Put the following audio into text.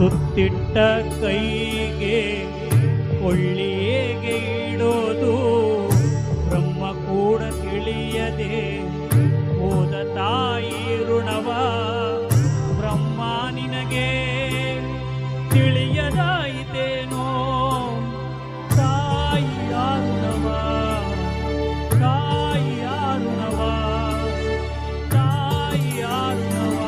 ತುತ್ತಿಟ್ಟ ಕೈಗೆ ಕೊಳ್ಳಿಗೆ ಇಡೋದು ಬ್ರಹ್ಮ ಕೂಡ ತಿಳಿಯದೆ ಹೋದ ತಾಯಿ ಋಣವ ಬ್ರಹ್ಮ ನಿನಗೆ ತಿಳಿಯದಾಯಿತೇನೋ ತಾಯಿಯ ಋಣವ ತಾಯಿಯ ಋಣವ ತಾಯಿಯ ಋಣವ